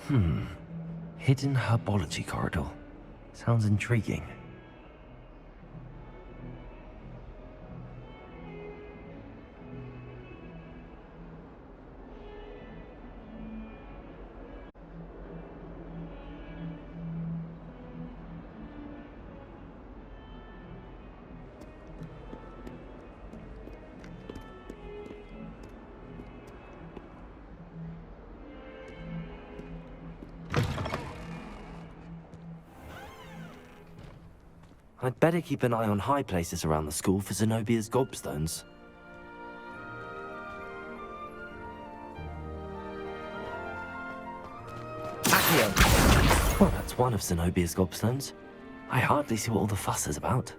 Hidden herbology corridor. Sounds intriguing. I'd better keep an eye on high places around the school for Zenobia's gobstones. Accio! Well, that's one of Zenobia's gobstones. I hardly see what all the fuss is about.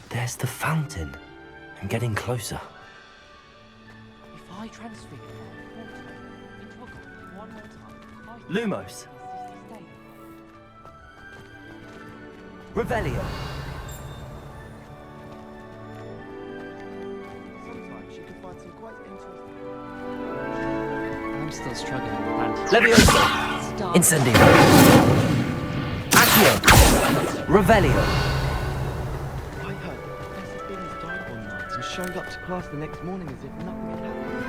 There's the fountain. I'm getting closer. If I transfigure into a god one more time, Lumos! Revelio! sometimes you can find some quite interesting... I'm still struggling with Leviosa! Stop. Incendio! Accio! Revelio! I heard Professor Binns died one night and showed up to class the next morning as if nothing had happened.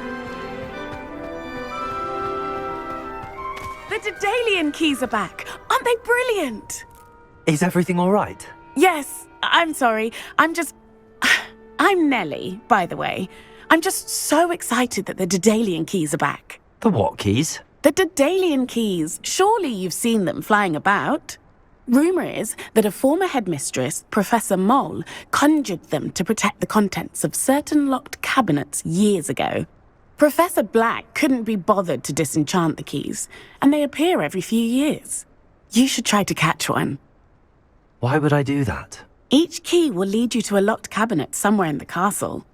The Daedalian keys are back. Aren't they brilliant? Is everything all right? Yes, I'm sorry. I'm Nellie, by the way. I'm just so excited that the Daedalian keys are back. The what keys? The Daedalian keys. Surely you've seen them flying about. Rumour is that a former headmistress, Professor Moll, conjured them to protect the contents of certain locked cabinets years ago. Professor Black couldn't be bothered to disenchant the keys, and they appear every few years. You should try to catch one. Why would I do that? Each key will lead you to a locked cabinet somewhere in the castle.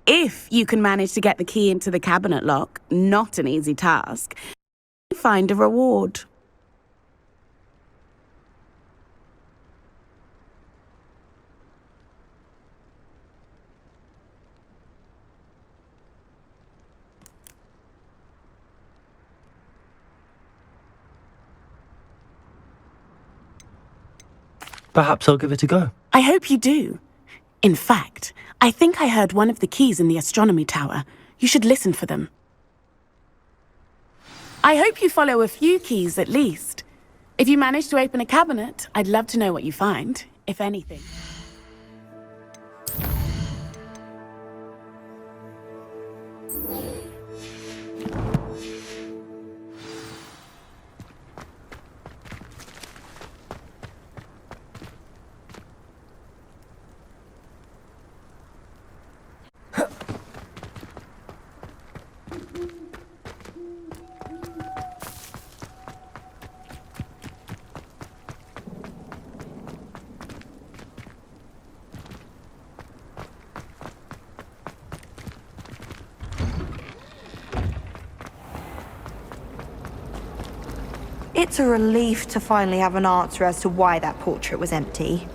If you can manage to get the key into the cabinet lock, not an easy task, find a reward. Perhaps I'll give it a go. I hope you do. In fact, I think I heard one of the keys in the astronomy tower. You should listen for them. I hope you follow a few keys at least. If you manage to open a cabinet, I'd love to know what you find, if anything. It's a relief to finally have an answer as to why that portrait was empty.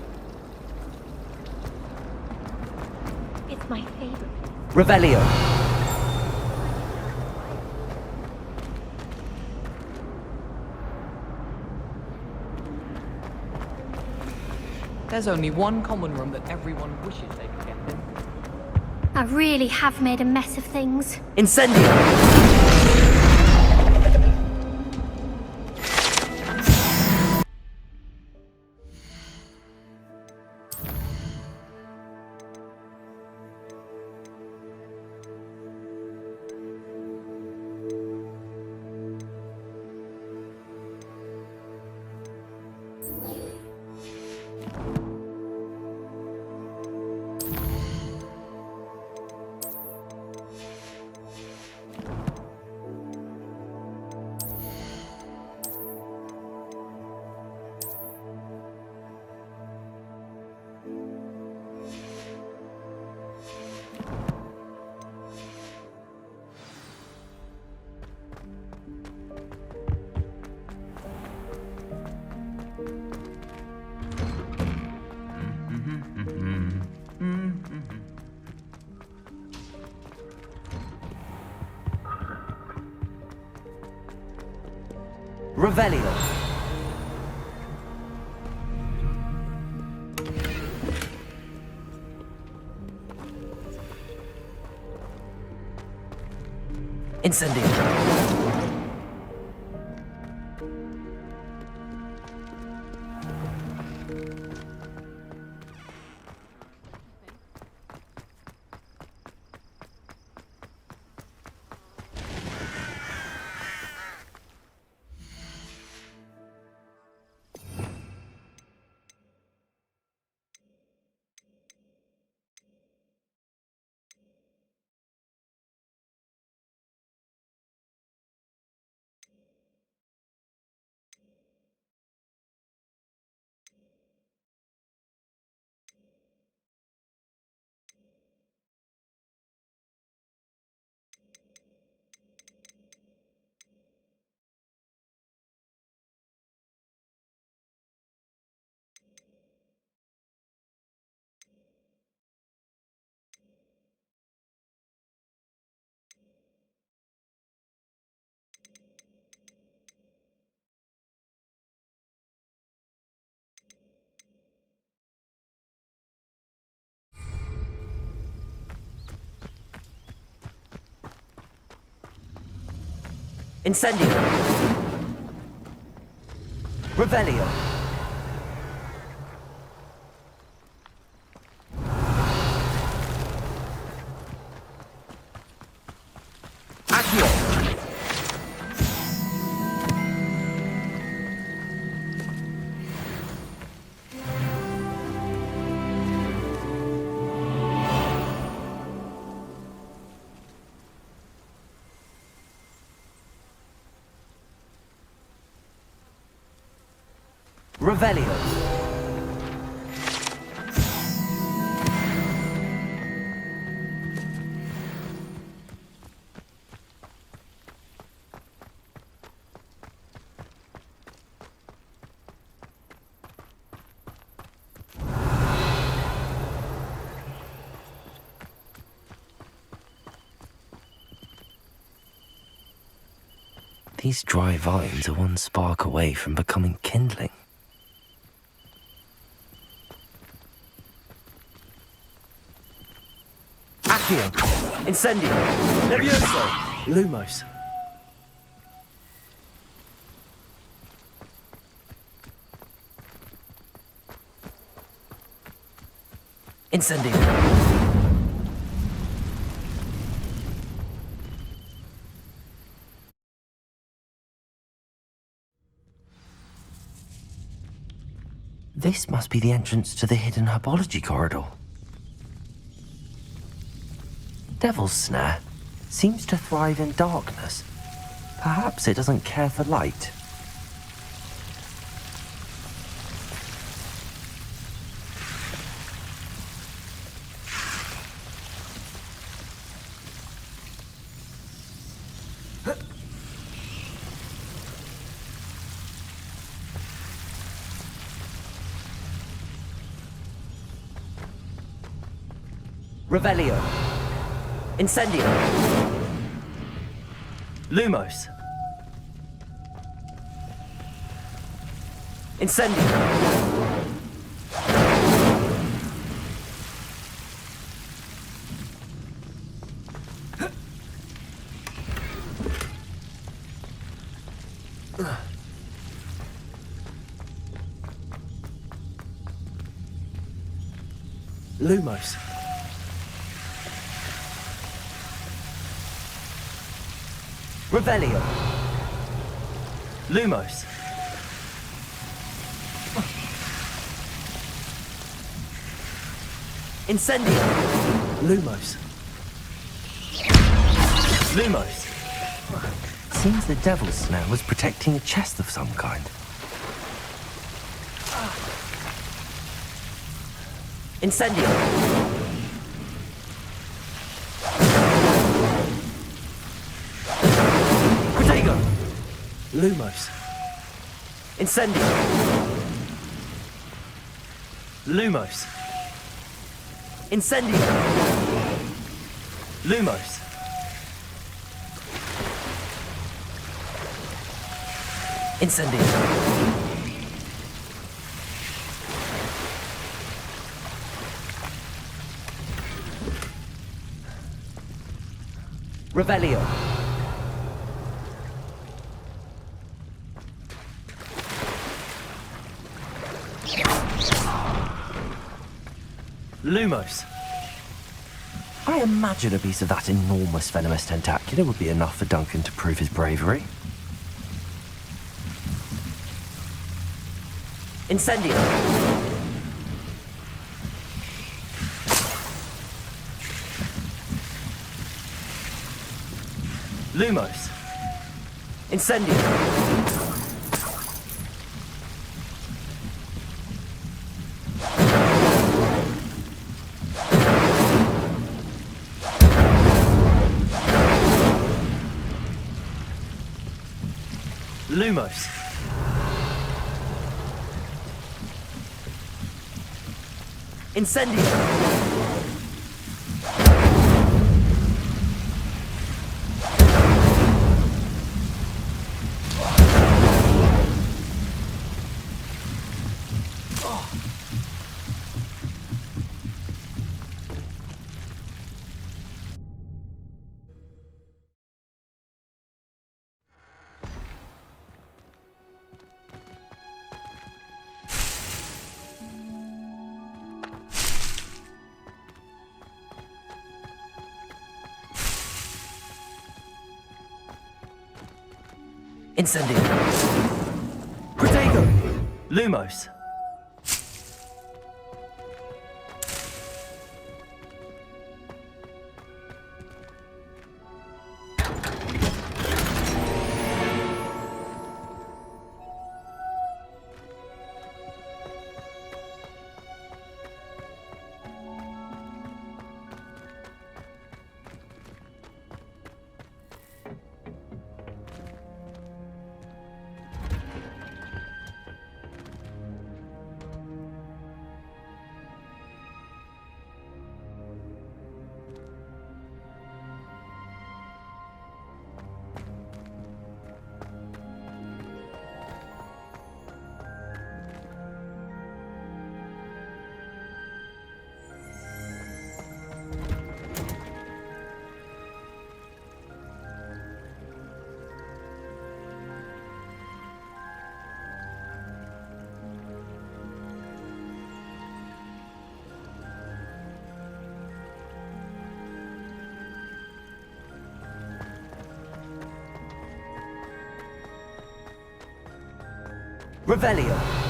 It's my favorite. Revelio! There's only one common room that everyone wishes they could get in. I really have made a mess of things. Incendio! Revelio. Incendio. Incendio. Revelio. Accio. Revelio. These dry vines are one spark away from becoming kindling. Accio. Incendio. Levioso. Lumos. Incendio. This must be the entrance to the hidden herbology corridor. Devil's Snare seems to thrive in darkness. Perhaps it doesn't care for light. Revelio. Incendio. Lumos. Incendio. Lumos. Revelio. Lumos. Incendio. Lumos. Lumos. Seems the Devil's Snare was protecting a chest of some kind. Incendio. Protego. Lumos. Incendio. Lumos. Incendio. Lumos. Incendio. Revelio. Lumos. I imagine a piece of that enormous venomous tentacular would be enough for Duncan to prove his bravery. Incendio. Lumos. Incendio. Lumos. Incendio. Incendio. Protego. Lumos. Revelio.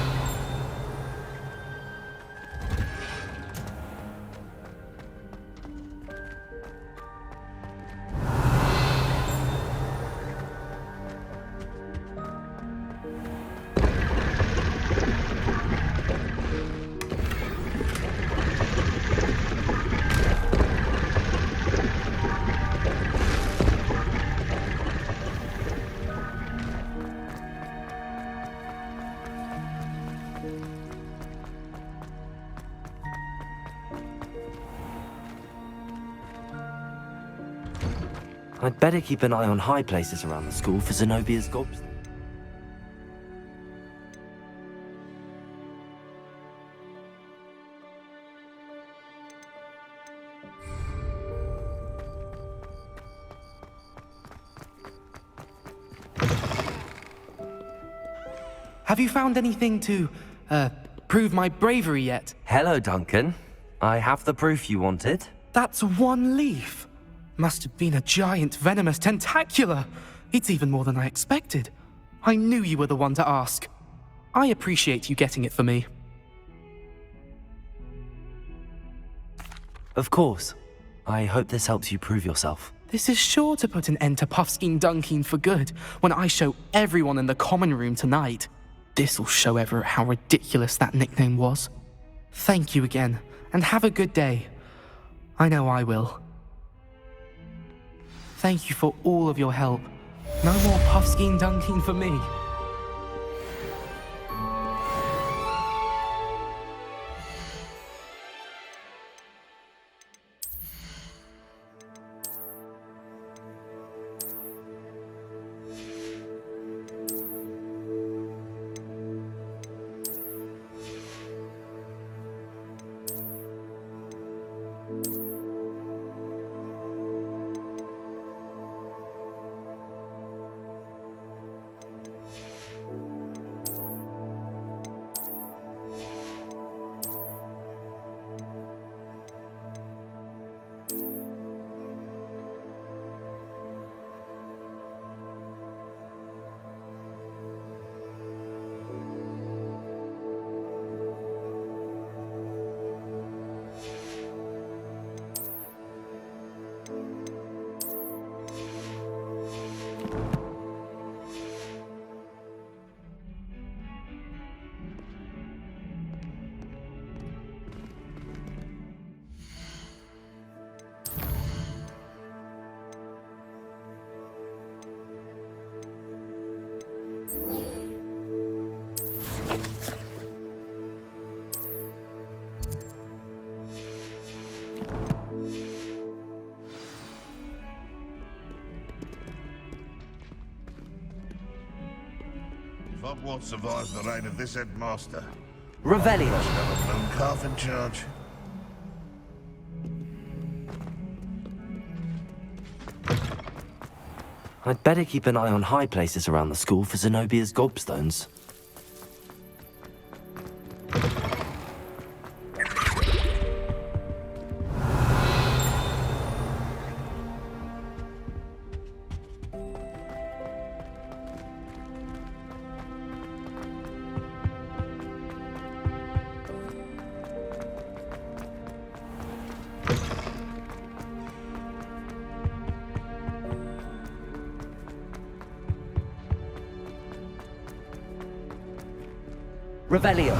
I'd better keep an eye on high places around the school for Zenobia's gobs. Have you found anything to, prove my bravery yet? Hello, Duncan. I have the proof you wanted. That's one leaf. Must have been a giant venomous tentacula. It's even more than I expected. I knew you were the one to ask. I appreciate you getting it for me. Of course. I hope this helps you prove yourself. This is sure to put an end to Puffskein Dunkeen for good when I show everyone in the common room tonight. This'll show Everett how ridiculous that nickname was. Thank you again, and have a good day. I know I will. Thank you for all of your help. No more Puffskein Dunkeen for me. Hogwarts survives the reign of this headmaster. Revelio. Have a moon calf in charge. I'd better keep an eye on high places around the school for Zenobia's gobstones. Revelio.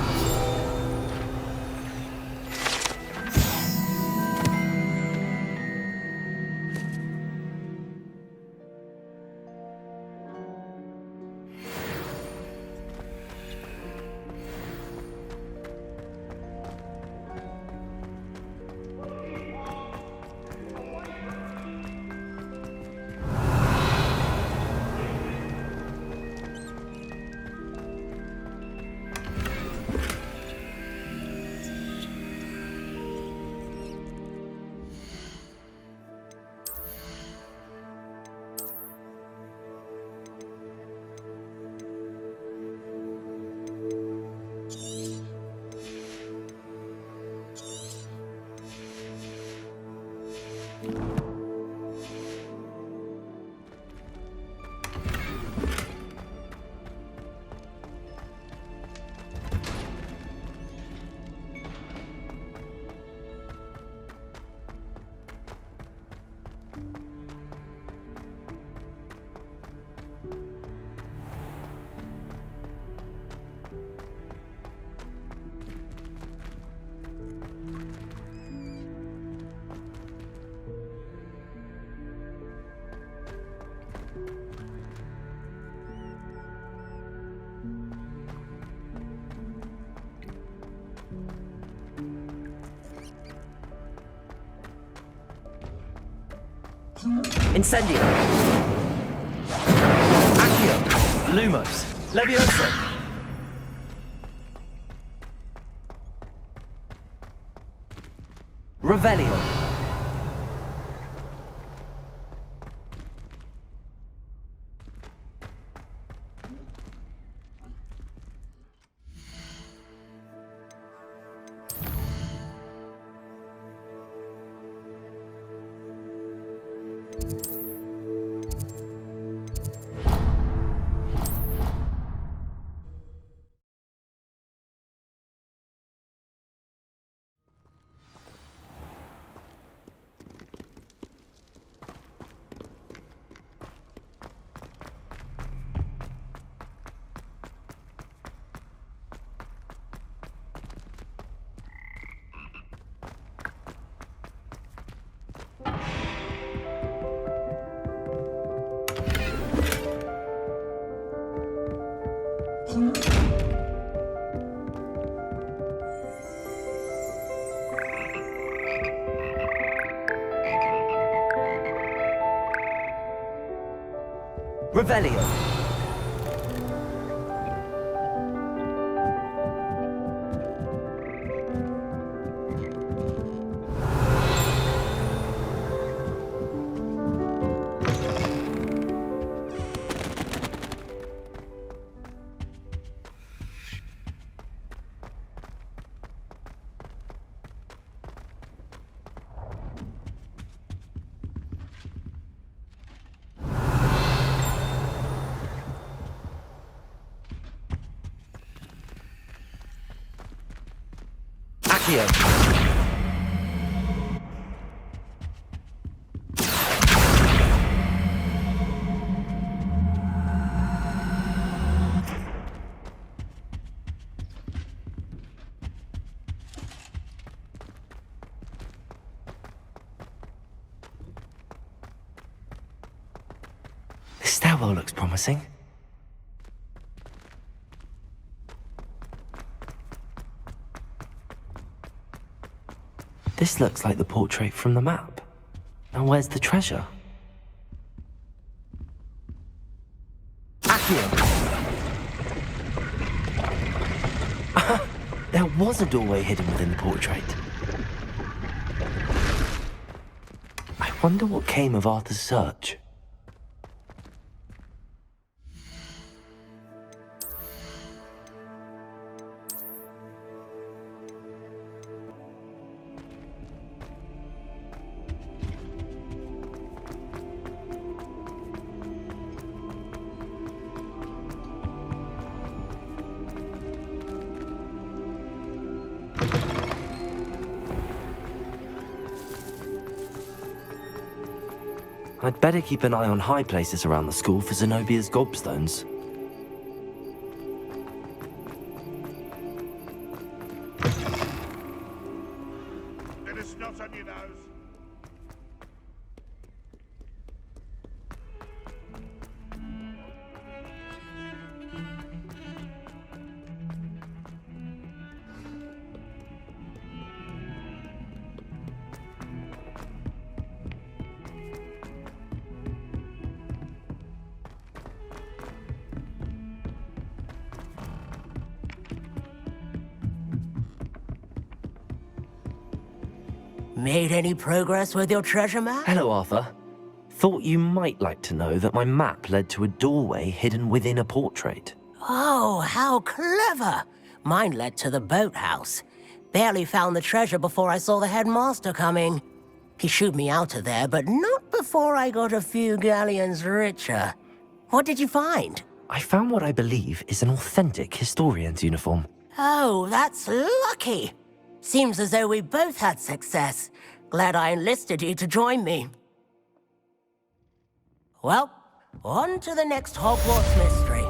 Incendio. Accio. Lumos. Leviosa. Revelio. Revelio. Accio. This stairwell looks promising. This looks like the portrait from the map. Now where's the treasure? Accio! There was a doorway hidden within the portrait. I wonder what came of Arthur's search. I'd better keep an eye on high places around the school for Zenobia's gobstones. Let us not on your nose. Made any progress with your treasure map? Hello, Arthur. Thought you might like to know that my map led to a doorway hidden within a portrait. Oh, how clever! Mine led to the boathouse. Barely found the treasure before I saw the headmaster coming. He shooed me out of there, but not before I got a few galleons richer. What did you find? I found what I believe is an authentic historian's uniform. Oh, that's lucky. Seems as though we both had success. Glad I enlisted you to join me. Well, on to the next Hogwarts mystery.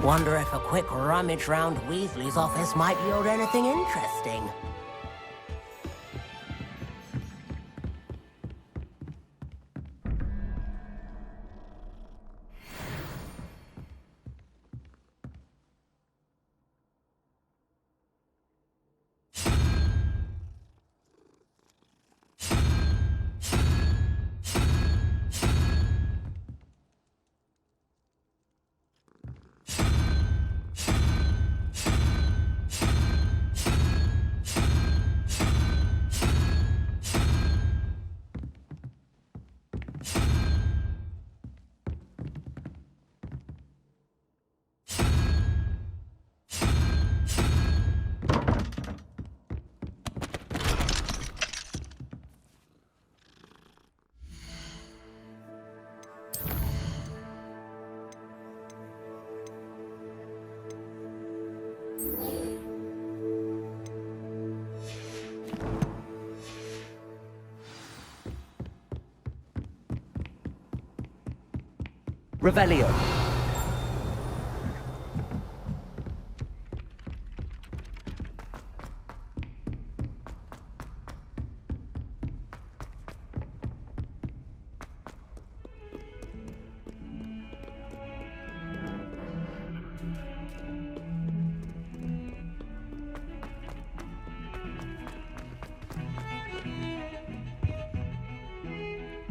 Wonder if a quick rummage round Weasley's office might yield anything interesting. Revelio.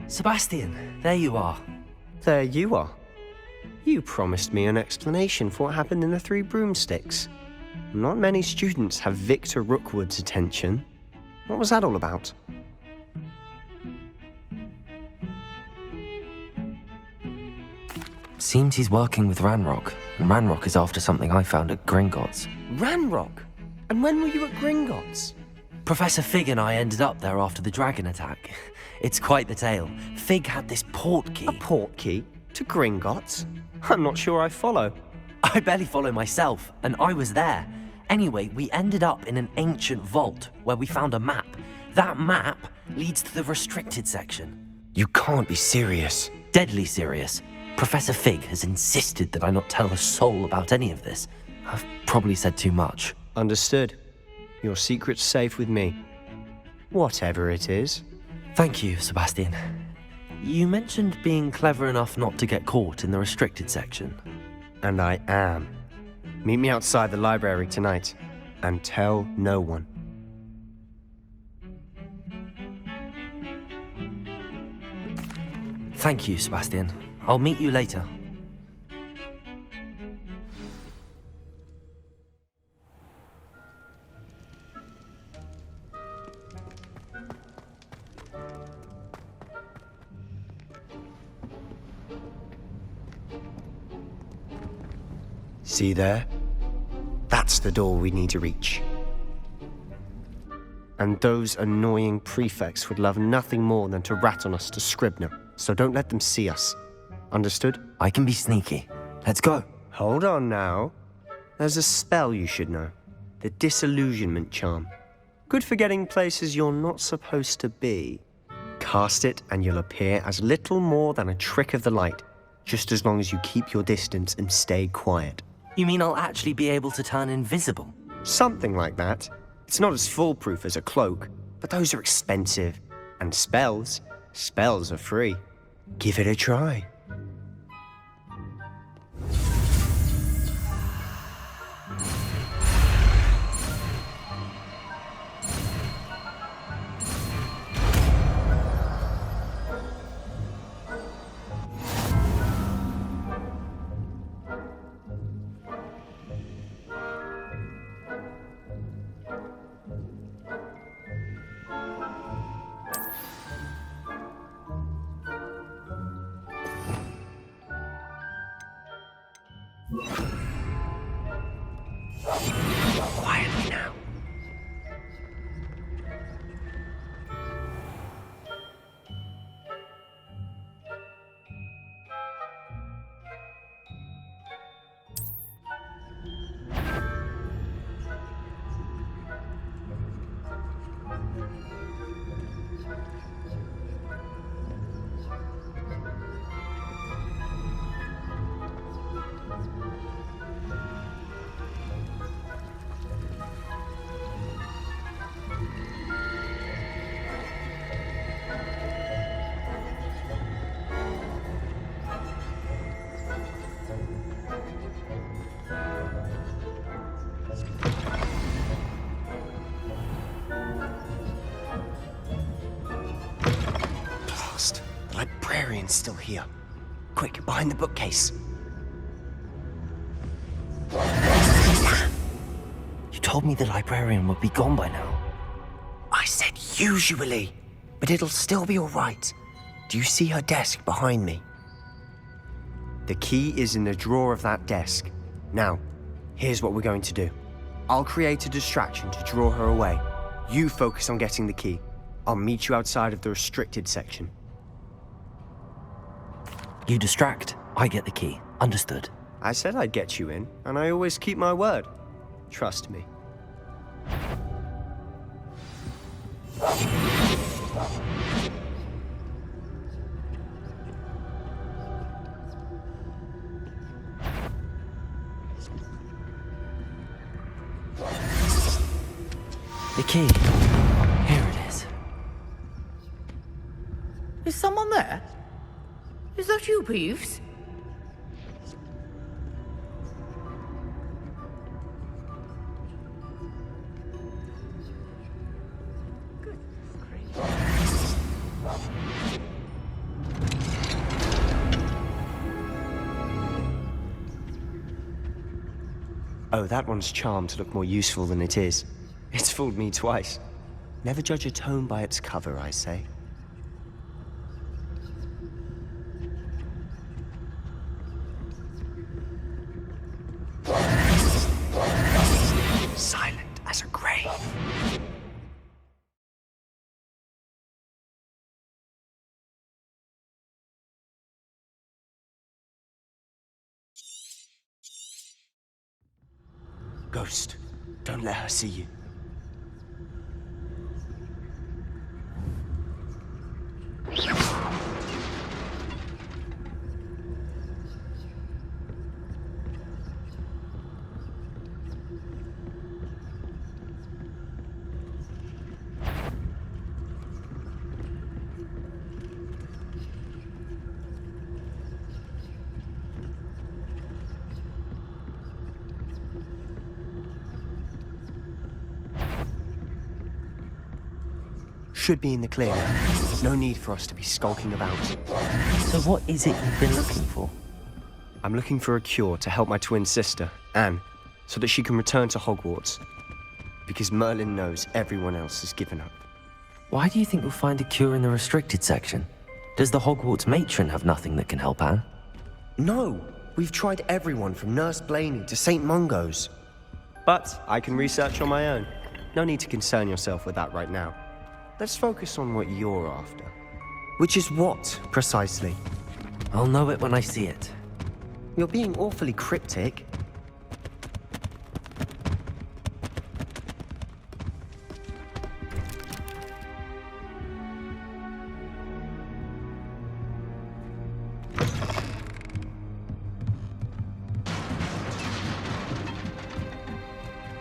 Sebastian, there you are. There you are. You promised me an explanation for what happened in the Three Broomsticks. Not many students have Victor Rookwood's attention. What was that all about? Seems he's working with Ranrock, and Ranrock is after something I found at Gringotts. Ranrock? And when were you at Gringotts? Professor Fig and I ended up there after the dragon attack. It's quite the tale. Fig had this port key. A port key? To Gringotts? I'm not sure I follow. I barely follow myself, and I was there. Anyway, we ended up in an ancient vault where we found a map. That map leads to the restricted section. You can't be serious. Deadly serious. Professor Fig has insisted that I not tell a soul about any of this. I've probably said too much. Understood. Your secret's safe with me. Whatever it is. Thank you, Sebastian. You mentioned being clever enough not to get caught in the restricted section. And I am. Meet me outside the library tonight, and tell no one. Thank you, Sebastian. I'll meet you later. See there? That's the door we need to reach. And those annoying prefects would love nothing more than to rat on us to Scribner, so don't let them see us. Understood? I can be sneaky. Let's go. Hold on now. There's a spell you should know. The Disillusionment Charm. Good for getting places you're not supposed to be. Cast it and you'll appear as little more than a trick of the light, just as long as you keep your distance and stay quiet. You mean I'll actually be able to turn invisible? Something like that. It's not as foolproof as a cloak, but those are expensive. And spells are free. Give it a try. Quietly now. The librarian's still here. Quick, behind the bookcase. You told me the librarian would be gone by now. I said usually, but it'll still be all right. Do you see her desk behind me? The key is in the drawer of that desk. Now, here's what we're going to do. I'll create a distraction to draw her away. You focus on getting the key. I'll meet you outside of the restricted section. You distract, I get the key. Understood. I said I'd get you in, and I always keep my word. Trust me. The key. Here it is. Is someone there? Is that you, Peeves? Oh, that one's charmed to look more useful than it is. It's fooled me twice. Never judge a tome by its cover, I say. Silent as a grave. Ghost, don't let her see you. Should be in the clear now. No need for us to be skulking about. So what is it you've been looking for? I'm looking for a cure to help my twin sister, Anne, so that she can return to Hogwarts. Because Merlin knows everyone else has given up. Why do you think you'll find a cure in the restricted section? Does the Hogwarts matron have nothing that can help Anne? No, We've tried everyone from Nurse Blaney to St. Mungo's. But I can research on my own. No need to concern yourself with that right now. Let's focus on what you're after. Which is what, precisely? I'll know it when I see it. You're being awfully cryptic.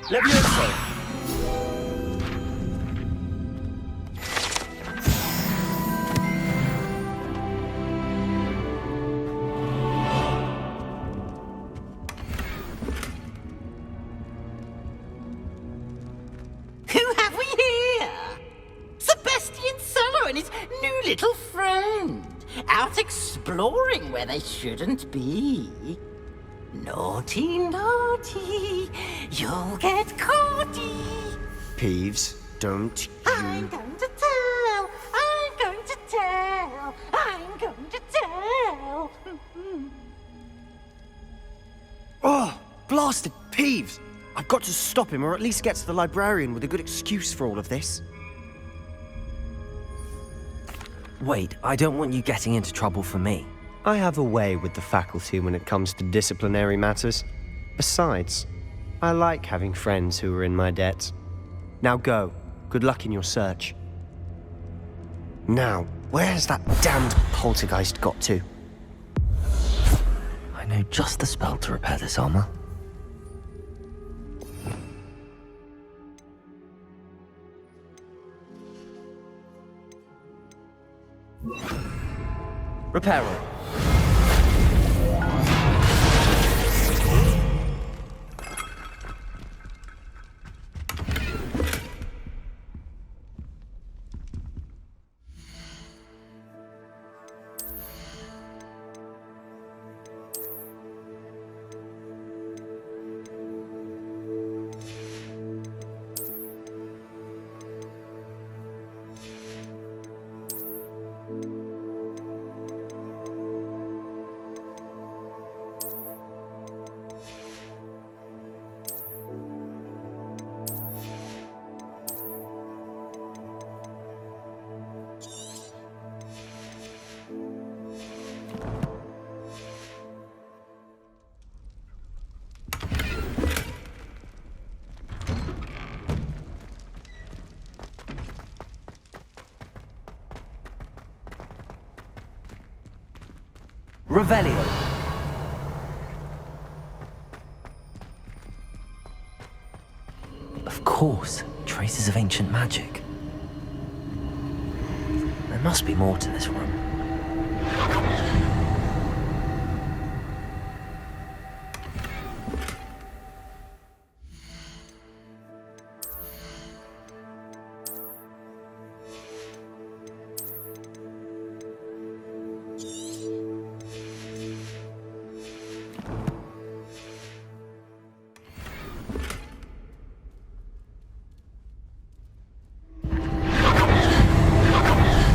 Levioso! Who have we here? Sebastian Solo and his new little friend. Out exploring where they shouldn't be. Naughty, naughty. You'll get caughty. Peeves, don't I'm going to tell. I'm going to tell. I'm going to tell. Oh, blasted Peeves! I've got to stop him, or at least get to the librarian with a good excuse for all of this. Wait, I don't want you getting into trouble for me. I have a way with the faculty when it comes to disciplinary matters. Besides, I like having friends who are in my debt. Now go. Good luck in your search. Now, where's that damned poltergeist got to? I know just the spell to repair this armor. Reparo. Revelio. Of course, traces of ancient magic. There must be more to this room.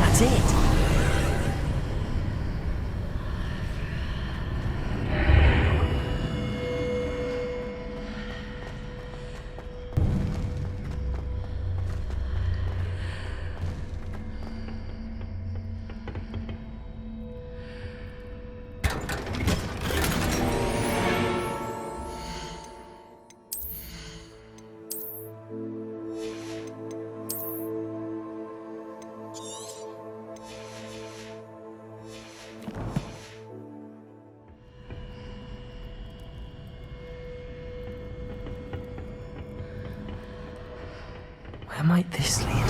That's it. Where might this lead?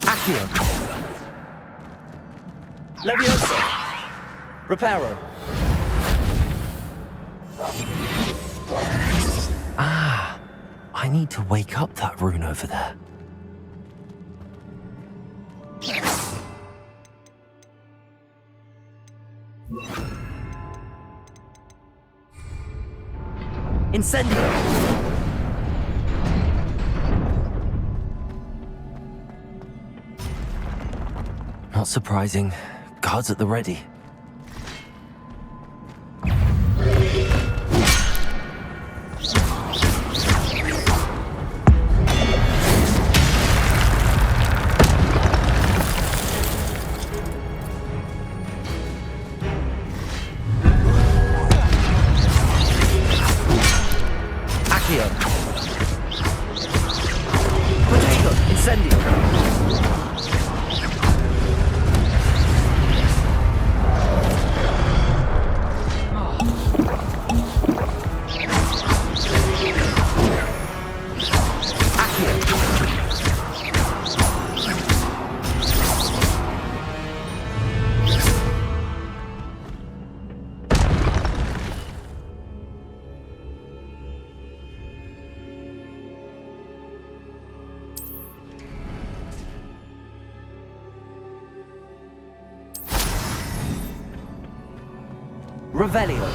Accio. Leviosa. Reparo. Ah, I need to wake up that rune over there. Incendio! Not surprising. Guards at the ready. Potato! Incendio! Revelio.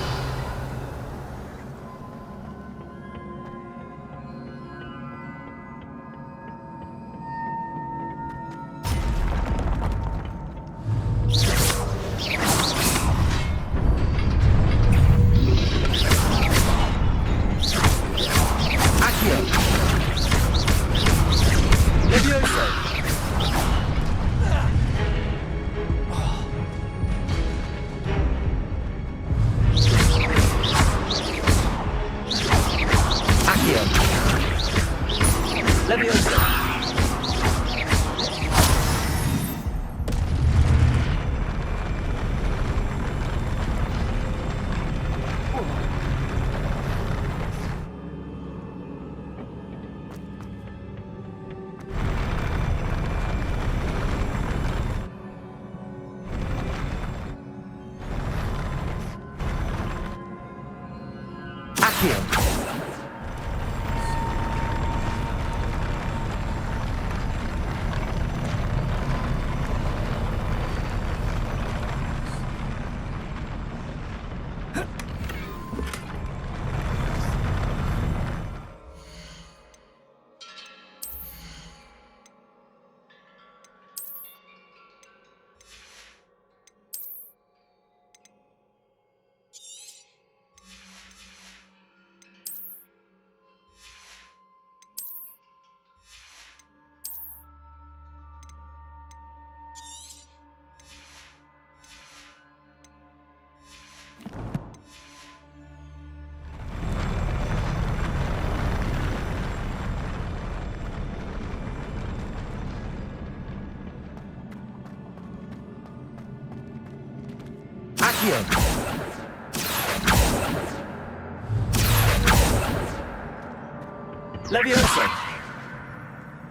Accio. Levioso. Leviosa. Accio. Accio. Levioso.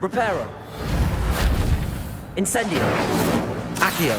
Reparo. Incendio. Accio.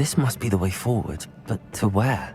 This must be the way forward, but to where?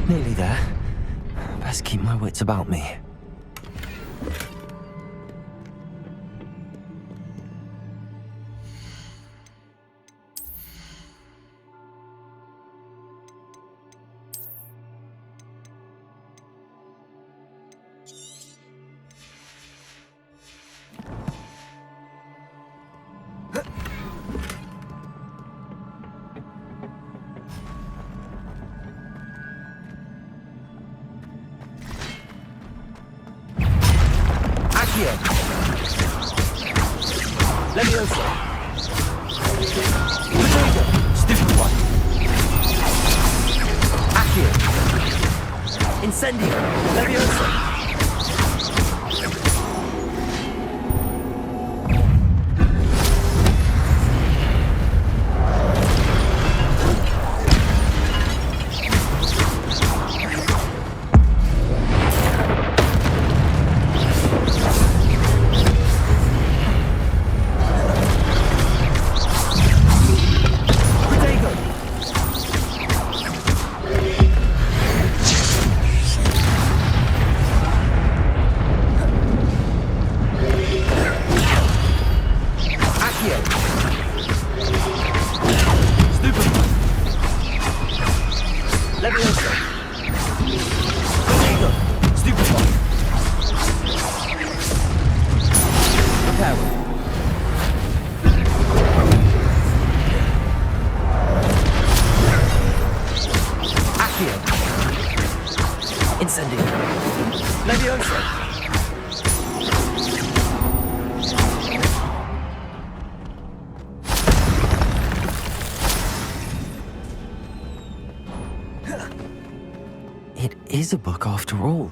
Nearly there. Best keep my wits about me. Leviosa! Potato! Stupid one! Accio! Incendio! Leviosa! It is a book after all.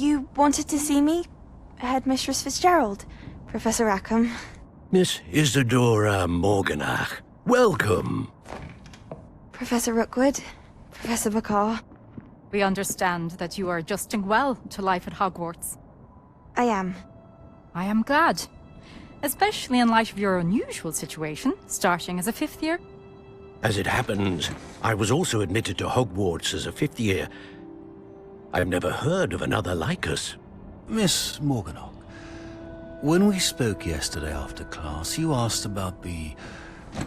You wanted to see me? Headmistress Fitzgerald, Professor Rackham. Miss Isadora Morganach, welcome. Professor Rookwood, Professor Bakar. We understand that you are adjusting well to life at Hogwarts. I am. I am glad. Especially in light of your unusual situation, starting as a 5th year. As it happens, I was also admitted to Hogwarts as a 5th year. I've never heard of another like us. Miss Morganach, when we spoke yesterday after class, you asked about the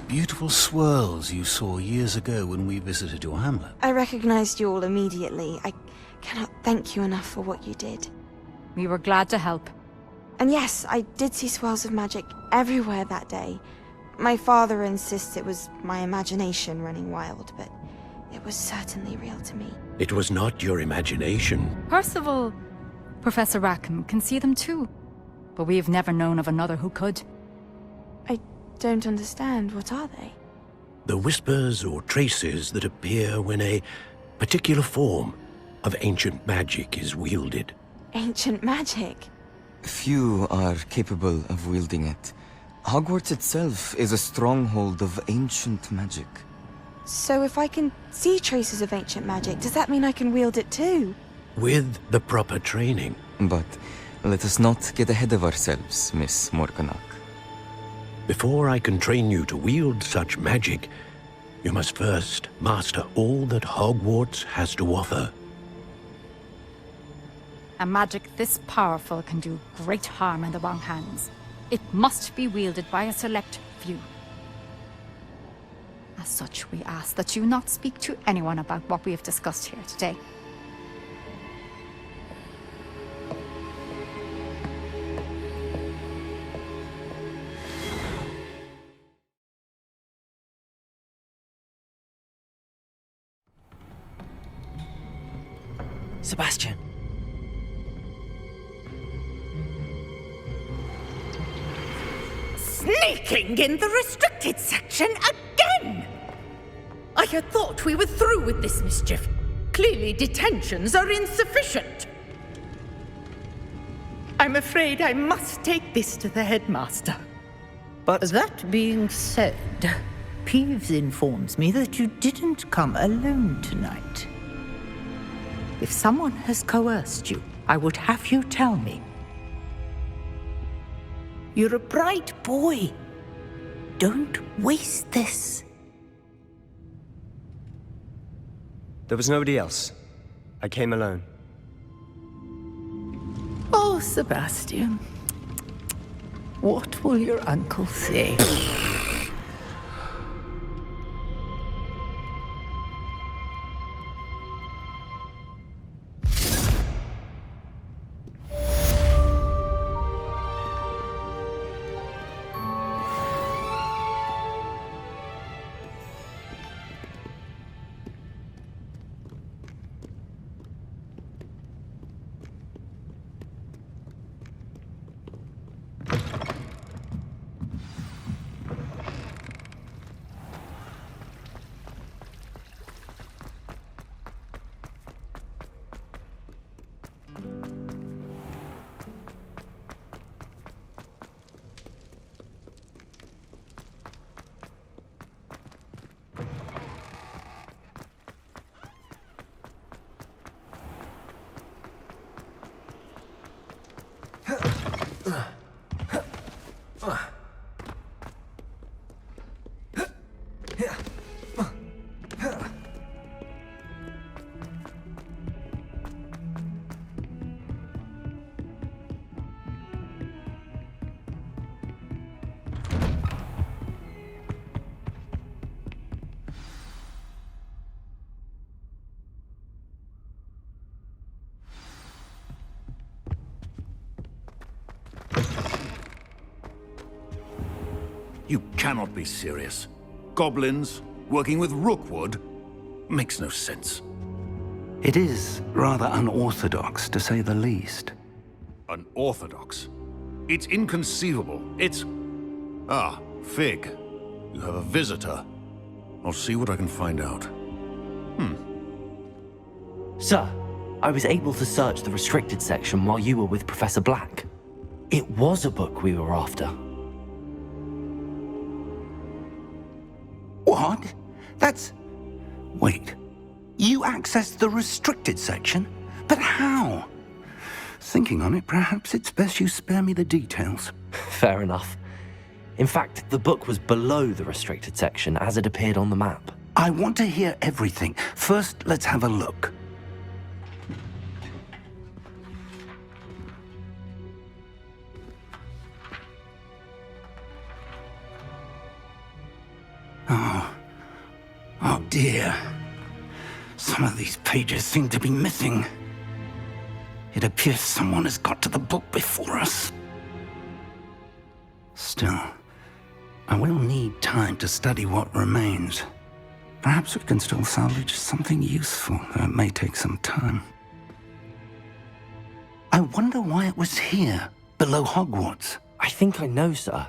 beautiful swirls you saw years ago when we visited your hamlet. I recognized you all immediately. I cannot thank you enough for what you did. We were glad to help. And yes, I did see swirls of magic everywhere that day. My father insists it was my imagination running wild, but it was certainly real to me. It was not your imagination. Percival, Professor Rackham can see them too. But we have never known of another who could. I don't understand. What are they? The whispers or traces that appear when a particular form of ancient magic is wielded. Ancient magic? Few are capable of wielding it. Hogwarts itself is a stronghold of ancient magic. So if I can see traces of ancient magic, does that mean I can wield it too? With the proper training. But let us not get ahead of ourselves, Miss Morganach. Before I can train you to wield such magic, you must first master all that Hogwarts has to offer. A magic this powerful can do great harm in the wrong hands. It must be wielded by a select few. As such, we ask that you not speak to anyone about what we have discussed here today. Sebastian. Sneaking in the restricted section again! I had thought we were through with this mischief. Clearly detentions are insufficient. I'm afraid I must take this to the headmaster. But that being said, Peeves informs me that you didn't come alone tonight. If someone has coerced you, I would have you tell me. You're a bright boy. Don't waste this. There was nobody else. I came alone. Oh, Sebastian. What will your uncle say? You cannot be serious. Goblins working with Rookwood makes no sense. It is rather unorthodox, to say the least. Unorthodox? It's inconceivable. It's... Ah, Fig. You have a visitor. I'll see what I can find out. Sir, I was able to search the restricted section while you were with Professor Black. It was a book we were after. What? That's... Wait. You accessed the restricted section? But how? Thinking on it, perhaps it's best you spare me the details. Fair enough. In fact, the book was below the restricted section as it appeared on the map. I want to hear everything. First, let's have a look. Oh dear. Some of these pages seem to be missing. It appears someone has got to the book before us. Still, I will need time to study what remains. Perhaps we can still salvage something useful, though it may take some time. I wonder why it was here, below Hogwarts. I think I know, sir.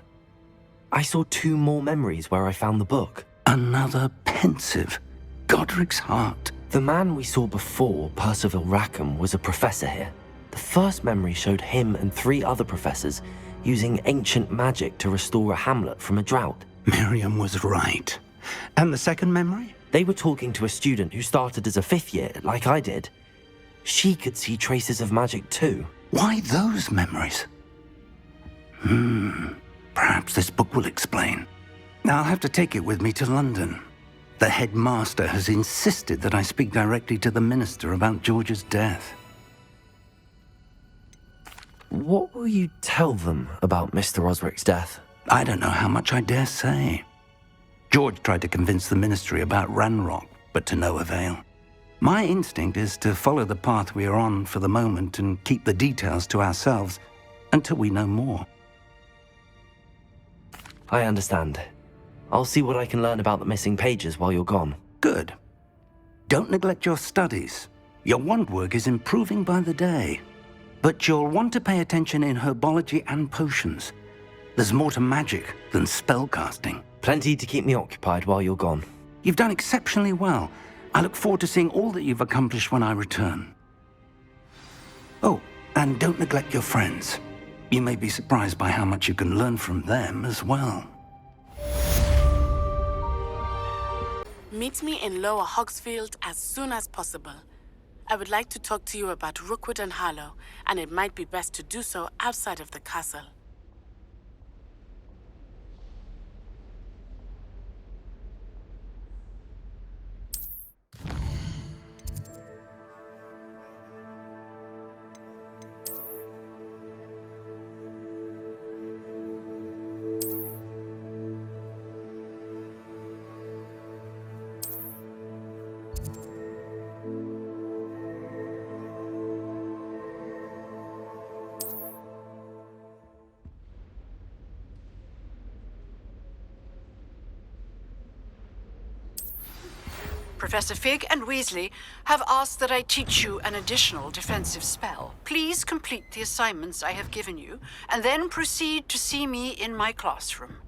I saw 2 more memories where I found the book. Another pensive. Godric's heart. The man we saw before, Percival Rackham, was a professor here. The first memory showed him and 3 other professors using ancient magic to restore a hamlet from a drought. Miriam was right. And the second memory? They were talking to a student who started as a 5th year, like I did. She could see traces of magic too. Why those memories? Perhaps this book will explain. Now I'll have to take it with me to London. The headmaster has insisted that I speak directly to the minister about George's death. What will you tell them about Mr. Osric's death? I don't know how much I dare say. George tried to convince the ministry about Ranrock, but to no avail. My instinct is to follow the path we are on for the moment and keep the details to ourselves until we know more. I understand. I'll see what I can learn about the missing pages while you're gone. Good. Don't neglect your studies. Your wand work is improving by the day. But you'll want to pay attention in herbology and potions. There's more to magic than spellcasting. Plenty to keep me occupied while you're gone. You've done exceptionally well. I look forward to seeing all that you've accomplished when I return. Oh, and don't neglect your friends. You may be surprised by how much you can learn from them as well. Meet me in Lower Hogsfield as soon as possible. I would like to talk to you about Rookwood and Harlow, and it might be best to do so outside of the castle. Professor Fig and Weasley have asked that I teach you an additional defensive spell. Please complete the assignments I have given you, and then proceed to see me in my classroom.